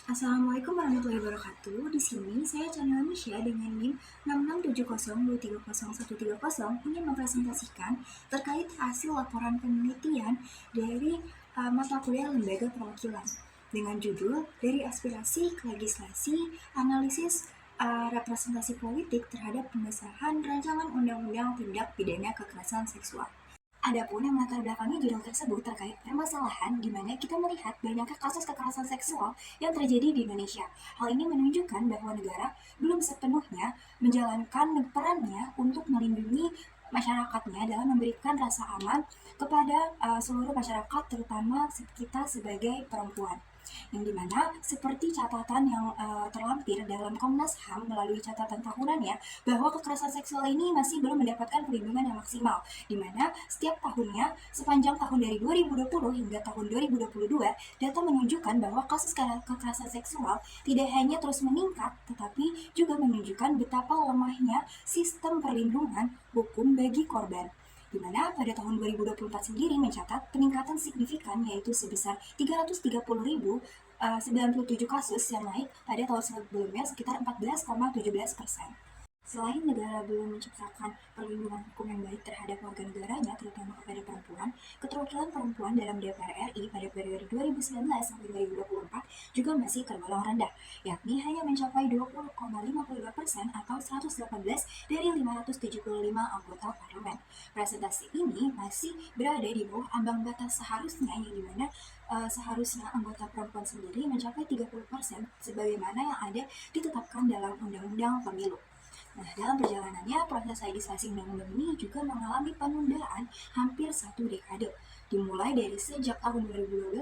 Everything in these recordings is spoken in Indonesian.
Assalamualaikum warahmatullahi wabarakatuh. Di sini saya Channel Misha dengan NIM 6670230130 ingin mempresentasikan terkait hasil laporan penelitian dari mata kuliah Lembaga Perwakilan dengan judul dari aspirasi ke legislasi, analisis representasi politik terhadap pengesahan rancangan undang-undang tindak pidana kekerasan seksual. Adapun yang melatar belakangi judul tersebut terkait permasalahan di mana kita melihat banyaknya kasus kekerasan seksual yang terjadi di Indonesia. Hal ini menunjukkan bahwa negara belum sepenuhnya menjalankan perannya untuk melindungi masyarakatnya dalam memberikan rasa aman kepada seluruh masyarakat, terutama kita sebagai perempuan. Yang dimana seperti catatan yang terlampir dalam Komnas HAM melalui catatan tahunannya bahwa kekerasan seksual ini masih belum mendapatkan perlindungan yang maksimal, di mana setiap tahunnya sepanjang tahun dari 2020 hingga tahun 2022 data menunjukkan bahwa kasus kekerasan seksual tidak hanya terus meningkat tetapi juga menunjukkan betapa lemahnya sistem perlindungan hukum bagi korban, di mana pada tahun 2024 sendiri mencatat peningkatan signifikan yaitu sebesar 330.097 kasus yang naik pada tahun sebelumnya sekitar 14,17%. Selain negara belum menciptakan perlindungan hukum yang baik terhadap warga negaranya, terutama kepada perempuan, keterwakilan perempuan dalam DPR RI pada periode 2019 sampai 2024 juga masih tergolong rendah, yakni hanya mencapai 20,52% atau 118 dari 575 anggota parlemen. Presentasi ini masih berada di bawah ambang batas seharusnya, yang dimana seharusnya anggota perempuan sendiri mencapai 30% sebagaimana yang ada ditetapkan dalam Undang-Undang Pemilu. Nah, dalam perjalanannya, proses legislasi undang-undang ini juga mengalami penundaan hampir 1 dekade. Dimulai dari sejak tahun 2012,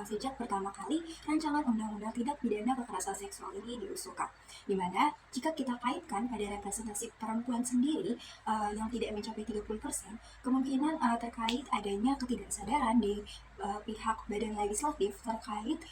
sejak pertama kali rancangan undang-undang tindak pidana kekerasan seksual ini diusulkan. Dimana jika kita kaitkan pada representasi perempuan sendiri yang tidak mencapai 30%, kemungkinan terkait adanya ketidaksadaran di pihak badan legislatif terkait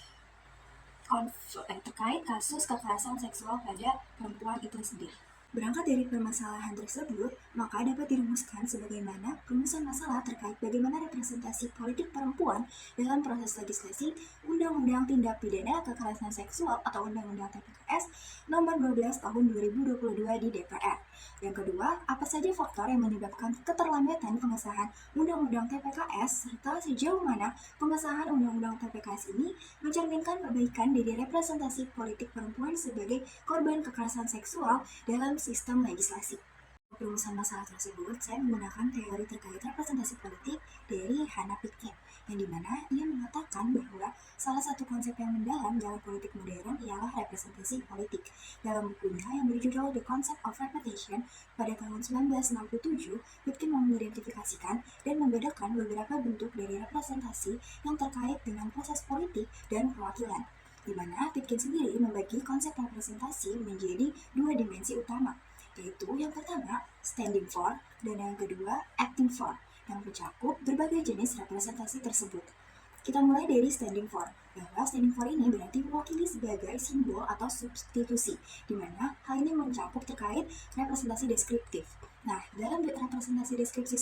kasus kekerasan seksual pada perempuan itu sendiri. Berangkat dari permasalahan tersebut, maka dapat dirumuskan sebagaimana rumusan masalah terkait bagaimana representasi politik perempuan dalam proses legislasi Undang-Undang Tindak Pidana Kekerasan Seksual atau Undang-Undang TPKS nomor 12 tahun 2022 di DPR. Yang kedua, apa saja faktor yang menyebabkan keterlambatan pengesahan Undang-Undang TPKS serta sejauh mana pengesahan Undang-Undang TPKS ini mencerminkan perbaikan dari representasi politik perempuan sebagai korban kekerasan seksual dalam sistem legislasi. Perumusan masalah tersebut, saya menggunakan teori terkait representasi politik dari Hannah Pitkin, yang dimana ia mengatakan bahwa salah satu konsep yang mendalam dalam politik modern ialah representasi politik. Dalam bukunya yang berjudul The Concept of Representation pada tahun 1967, Pitkin mengidentifikasikan dan membedakan beberapa bentuk dari representasi yang terkait dengan proses politik dan perwakilan, di mana Pitkin sendiri membagi konsep representasi menjadi 2 dimensi utama, yaitu yang pertama standing for dan yang kedua acting for, yang mencakup berbagai jenis representasi tersebut. Kita mulai dari standing for, bahwa standing for ini berarti mewakili sebagai simbol atau substitusi, di mana hal ini mencakup terkait representasi deskriptif. Nah, dalam representasi deskriptif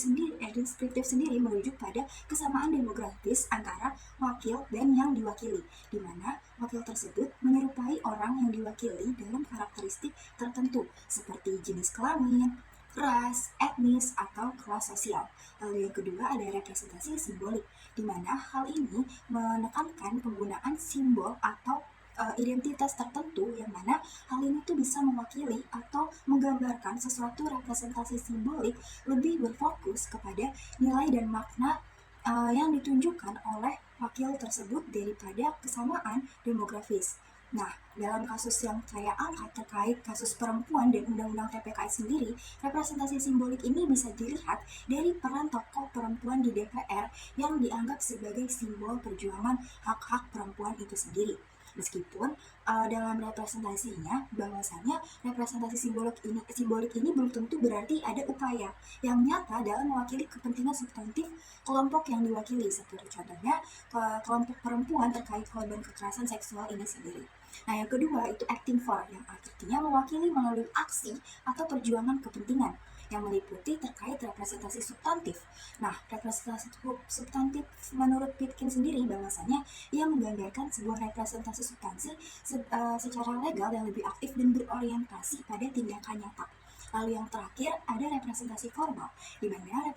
sendiri merujuk pada kesamaan demografis antara wakil dan yang diwakili, di mana wakil tersebut menyerupai orang yang diwakili dalam karakteristik tertentu seperti jenis kelamin, ras, etnis, atau kelas sosial. Lalu yang kedua ada representasi simbolik, di mana hal ini menekankan penggunaan simbol atau identitas tertentu, yang mana hal ini tuh bisa mewakili atau menggambarkan sesuatu representasi simbolik lebih berfokus kepada nilai dan makna yang ditunjukkan oleh wakil tersebut daripada kesamaan demografis. Nah, dalam kasus yang saya angkat terkait kasus perempuan dan Undang-Undang TPKS sendiri, representasi simbolik ini bisa dilihat dari peran tokoh perempuan di DPR yang dianggap sebagai simbol perjuangan hak-hak perempuan itu sendiri. Meskipun dalam representasinya bahwasanya representasi simbolik ini belum tentu berarti ada upaya yang nyata dalam mewakili kepentingan substantif kelompok yang diwakili, seperti contohnya kelompok perempuan terkait korban kekerasan seksual ini sendiri. Nah, yang kedua itu acting for, yang artinya mewakili melalui aksi atau perjuangan kepentingan, yang meliputi terkait representasi substantif. Nah, representasi substantif menurut Pitkin sendiri bahwasanya ia menggambarkan sebuah representasi substansi secara legal yang lebih aktif dan berorientasi pada tindakan nyata. Lalu yang terakhir ada representasi formal, di mana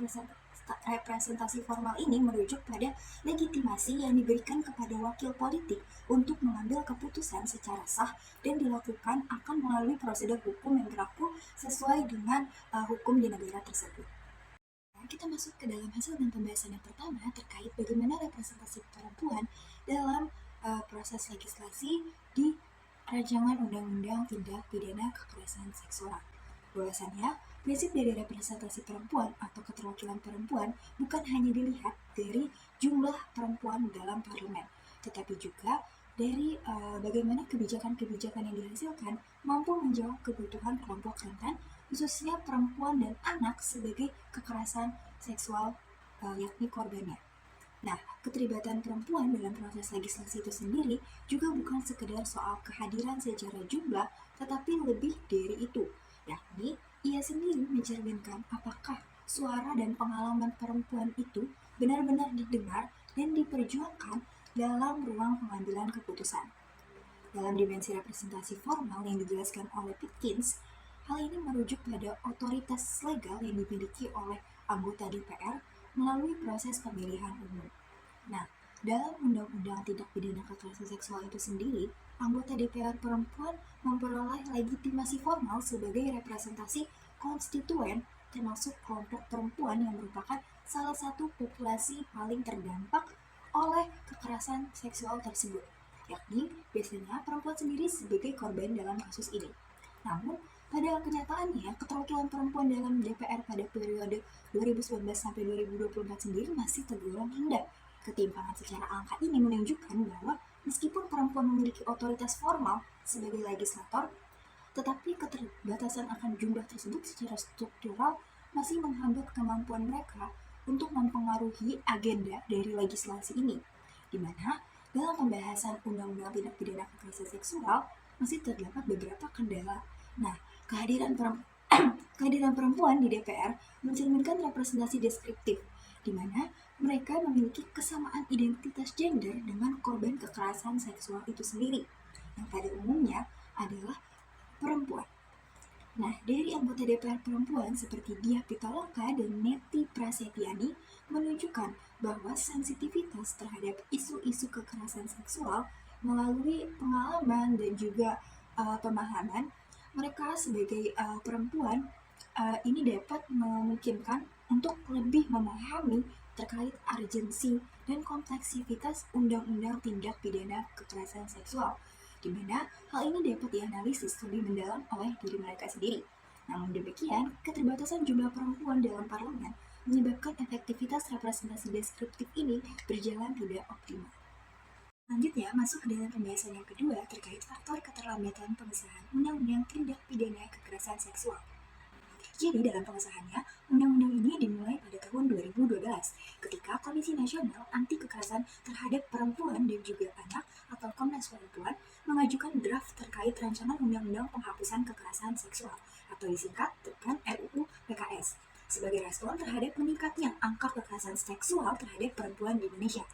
representasi formal ini merujuk pada legitimasi yang diberikan kepada wakil politik untuk mengambil keputusan secara sah dan dilakukan akan melalui prosedur hukum yang berlaku sesuai dengan hukum di negara tersebut. Nah, kita masuk ke dalam hasil dan pembahasan yang pertama terkait bagaimana representasi perempuan dalam proses legislasi di Rancangan Undang-Undang Tindak Pidana Kekerasan Seksual. Bahwasannya, prinsip dari representasi perempuan atau keterwakilan perempuan bukan hanya dilihat dari jumlah perempuan dalam parlemen, tetapi juga dari bagaimana kebijakan-kebijakan yang dihasilkan mampu menjawab kebutuhan kelompok rentan, khususnya perempuan dan anak sebagai kekerasan seksual yakni korbannya. Nah, keterlibatan perempuan dalam proses legislasi itu sendiri juga bukan sekedar soal kehadiran secara jumlah, tetapi lebih dari itu, yakni ia sendiri mencerminkan apakah suara dan pengalaman perempuan itu benar-benar didengar dan diperjuangkan dalam ruang pengambilan keputusan. Dalam dimensi representasi formal yang dijelaskan oleh Pitkins, hal ini merujuk pada otoritas legal yang dimiliki oleh anggota DPR melalui proses pemilihan umum. Nah, dalam Undang-Undang Tindak Pidana Kekerasan Seksual itu sendiri, anggota DPR perempuan memperoleh legitimasi formal sebagai representasi konstituen termasuk kelompok perempuan yang merupakan salah satu populasi paling terdampak oleh kekerasan seksual tersebut, yakni biasanya perempuan sendiri sebagai korban dalam kasus ini. Namun, pada kenyataannya, keterwakilan perempuan dalam DPR pada periode 2019 sampai 2024 sendiri masih tergolong rendah. Ketimpangan secara angka ini menunjukkan bahwa meskipun perempuan memiliki otoritas formal sebagai legislator, tetapi keterbatasan akan jumlah tersebut secara struktural masih menghambat kemampuan mereka untuk mempengaruhi agenda dari legislasi ini, di mana dalam pembahasan Undang-Undang Tindak Pidana Kekerasan Seksual masih terdapat beberapa kendala. Nah, kehadiran perempuan di DPR mencerminkan representasi deskriptif, di mana mereka memiliki kesamaan identitas gender dengan korban kekerasan seksual itu sendiri, yang pada umumnya adalah perempuan. Nah, dari anggota DPR perempuan seperti Diah Pitaloka dan Neti Prasetyani menunjukkan bahwa sensitivitas terhadap isu-isu kekerasan seksual melalui pengalaman dan juga pemahaman mereka sebagai perempuan ini dapat memungkinkan untuk lebih memahami terkait urgensi dan kompleksitas Undang-Undang Tindak Pidana Kekerasan Seksual, di mana hal ini dapat dianalisis lebih mendalam oleh diri mereka sendiri. Namun demikian, keterbatasan jumlah perempuan dalam parlemen menyebabkan efektivitas representasi deskriptif ini berjalan tidak optimal. Selanjutnya, masuk ke dalam pembahasan yang kedua terkait faktor keterlambatan pengesahan Undang-Undang Tindak Pidana Kekerasan Seksual. Jadi dalam pengesahannya, undang-undang ini dimulai pada tahun 2012 ketika Komisi Nasional Anti Kekerasan Terhadap Perempuan dan juga Anak atau Komnas Perempuan mengajukan draft terkait rancangan undang-undang penghapusan kekerasan seksual atau disingkat dengan RUU PKS sebagai respon terhadap meningkatnya angka kekerasan seksual terhadap perempuan di Indonesia,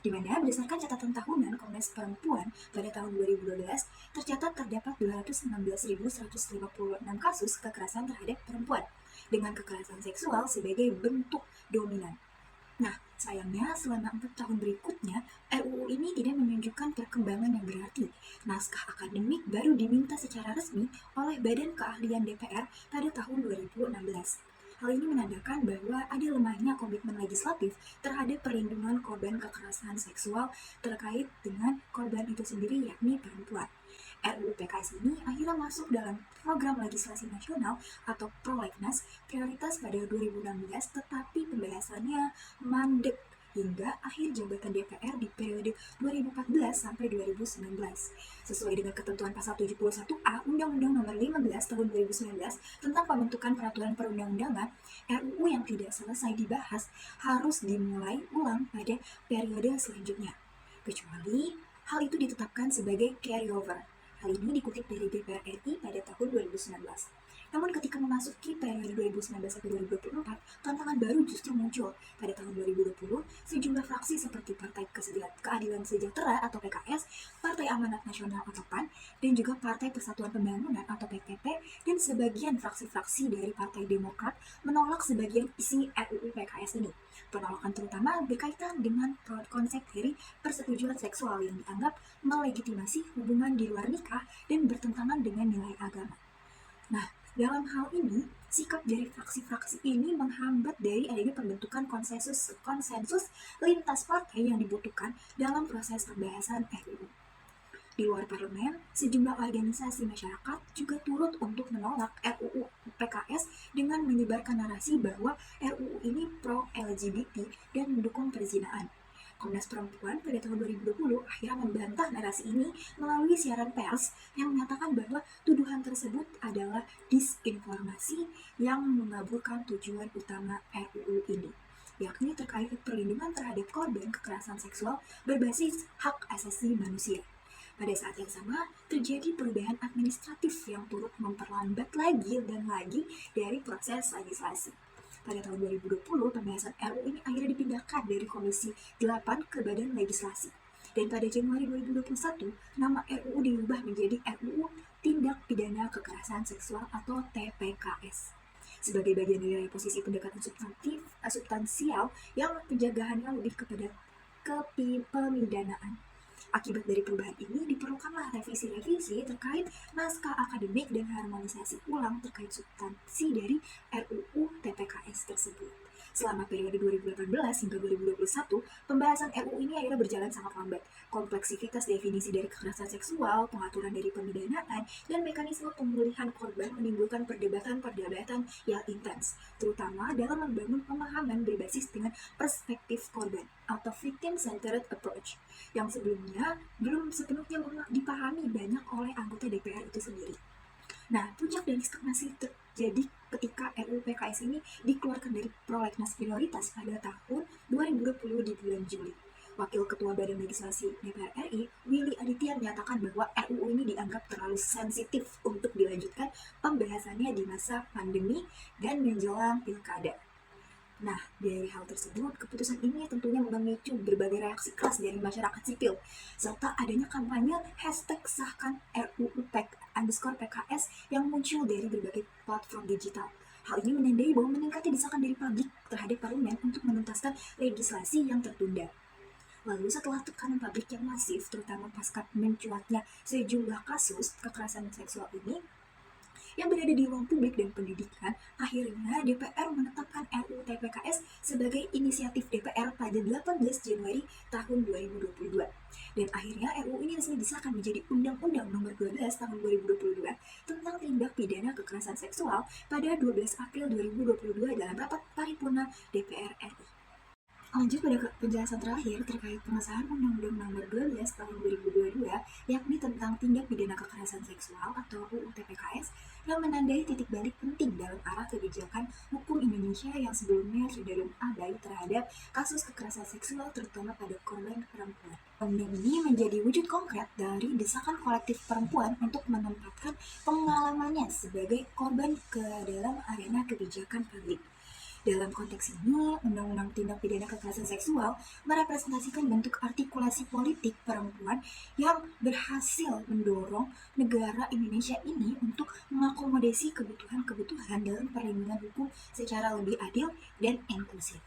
di mana berdasarkan catatan tahunan Komnas Perempuan pada tahun 2012 tercatat terdapat 216.156 kasus kekerasan terhadap perempuan dengan kekerasan seksual sebagai bentuk dominan. Nah, sayangnya selama 4 tahun berikutnya, RUU ini tidak menunjukkan perkembangan yang berarti. Naskah akademik baru diminta secara resmi oleh Badan Keahlian DPR pada tahun 2016. Hal ini menandakan bahwa ada lemahnya komitmen legislatif terhadap perlindungan korban kekerasan seksual terkait dengan korban itu sendiri, yakni perempuan. RUU PKS ini akhirnya masuk dalam program legislasi nasional atau prolegnas prioritas pada 2016, tetapi pembahasannya mandek hingga akhir jabatan DPR di periode 2014 sampai 2019. Sesuai dengan ketentuan pasal 71A Undang-Undang Nomor 15 Tahun 2019 tentang pembentukan peraturan perundang-undangan, RUU yang tidak selesai dibahas harus dimulai ulang pada periode selanjutnya, kecuali hal itu ditetapkan sebagai carryover. Hal ini dikutip dari DPR RI pada tahun 2019. Namun ketika memasuki periode 2019 sampai 2024, tantangan baru justru muncul. Pada tahun 2020, sejumlah fraksi seperti Partai Keadilan Sejahtera atau PKS, Partai Amanat Nasional atau PAN, dan juga Partai Persatuan Pembangunan atau PPP, dan sebagian fraksi-fraksi dari Partai Demokrat menolak sebagian isi RUU PKS ini. Penolakan terutama berkaitan dengan konsep dari persetujuan seksual yang dianggap melegitimasi hubungan di luar nikah dan bertentangan dengan nilai agama. Nah, dalam hal ini, sikap dari fraksi-fraksi ini menghambat dari adanya pembentukan konsensus lintas partai yang dibutuhkan dalam proses pembahasan RUU. Di luar parlemen, sejumlah organisasi masyarakat juga turut untuk menolak RUU PKS dengan menyebarkan narasi bahwa RUU ini pro-LGBT dan mendukung perzinaan. Komnas Perempuan pada tahun 2020 akhirnya membantah narasi ini melalui siaran pers yang menyatakan bahwa tuduhan tersebut adalah disinformasi yang mengaburkan tujuan utama RUU ini, yakni terkait perlindungan terhadap korban kekerasan seksual berbasis hak asasi manusia. Pada saat yang sama, terjadi perubahan administratif yang turut memperlambat lagi dan lagi dari proses legislasi. Pada tahun 2020, pembahasan RUU ini akhirnya dipindahkan dari Komisi 8 ke Badan Legislasi. Dan pada Januari 2021, nama RUU diubah menjadi RUU Tindak Pidana Kekerasan Seksual atau TPKS. Sebagai bagian dari posisi pendekatan substansial yang penjagaannya lebih kepada kepemidanaan. Akibat dari perubahan ini, diperlukanlah revisi-revisi terkait naskah akademik dan harmonisasi ulang terkait substansi dari RUU TPKS tersebut. Selama periode 2018 hingga 2021, pembahasan RUU ini akhirnya berjalan sangat lambat. Kompleksitas definisi dari kekerasan seksual, pengaturan dari pemidanaan, dan mekanisme pemulihan korban menimbulkan perdebatan yang intens, terutama dalam membangun pemahaman berbasis dengan perspektif korban atau victim-centered approach, yang sebelumnya belum sepenuhnya dipahami banyak oleh anggota DPR itu sendiri. Nah, puncak dari stagnasi terjadi ketika RUU PKS ini dikeluarkan dari prolegnas prioritas pada tahun 2020 di bulan Juli. Wakil Ketua Badan Legislasi DPR RI, Willy Aditya, menyatakan bahwa RUU ini dianggap terlalu sensitif untuk dilanjutkan pembahasannya di masa pandemi dan menjelang pilkada. Nah, dari hal tersebut, keputusan ini tentunya memicu berbagai reaksi keras dari masyarakat sipil, serta adanya kampanye #sahkan RUU PKS yang muncul dari berbagai platform digital. Hal ini menandai bahwa meningkatnya desakan dari publik terhadap parlemen untuk menuntaskan legislasi yang tertunda. Lalu setelah tekanan publik yang masif, terutama pasca mencuatnya sejumlah kasus kekerasan seksual ini, yang berada di ruang publik dan pendidikan, akhirnya DPR menetapkan RUU TPKS sebagai inisiatif DPR pada 18 Januari tahun 2022. Dan akhirnya RUU ini resmi disahkan menjadi Undang-Undang Nomor 12 tahun 2022 tentang tindak pidana kekerasan seksual pada 12 April 2022 dalam rapat paripurna DPR RI. Lanjut pada penjelasan terakhir terkait pengesahan Undang-Undang Nomor 12 Tahun 2022, yakni tentang tindak pidana kekerasan seksual atau UU TPKS, yang menandai titik balik penting dalam arah kebijakan hukum Indonesia yang sebelumnya cenderung abai terhadap kasus kekerasan seksual terutama pada korban perempuan. Undang ini menjadi wujud konkret dari desakan kolektif perempuan untuk menempatkan pengalamannya sebagai korban ke dalam arena kebijakan publik. Dalam konteks ini, Undang-Undang Tindak Pidana Kekerasan Seksual merepresentasikan bentuk artikulasi politik perempuan yang berhasil mendorong negara Indonesia ini untuk mengakomodasi kebutuhan-kebutuhan dalam perlindungan hukum secara lebih adil dan inklusif.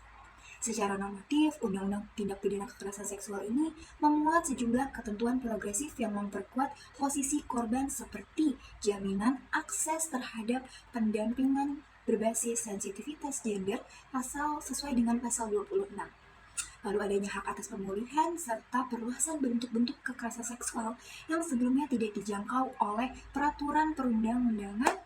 Secara normatif, Undang-Undang Tindak Pidana Kekerasan Seksual ini memuat sejumlah ketentuan progresif yang memperkuat posisi korban seperti jaminan akses terhadap pendampingan berbasis sensitivitas gender sesuai dengan pasal 26. Lalu adanya hak atas pemulihan serta perluasan bentuk-bentuk kekerasan seksual yang sebelumnya tidak dijangkau oleh peraturan perundang-undangan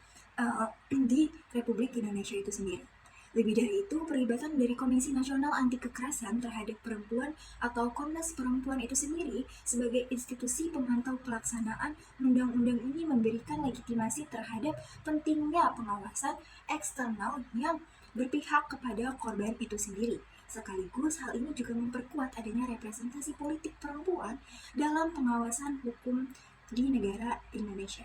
di Republik Indonesia itu sendiri. Lebih dari itu, perlibatan dari Komisi Nasional Anti Kekerasan Terhadap Perempuan atau Komnas Perempuan itu sendiri sebagai institusi pemantau pelaksanaan undang-undang ini memberikan legitimasi terhadap pentingnya pengawasan eksternal yang berpihak kepada korban itu sendiri. Sekaligus hal ini juga memperkuat adanya representasi politik perempuan dalam pengawasan hukum di negara Indonesia.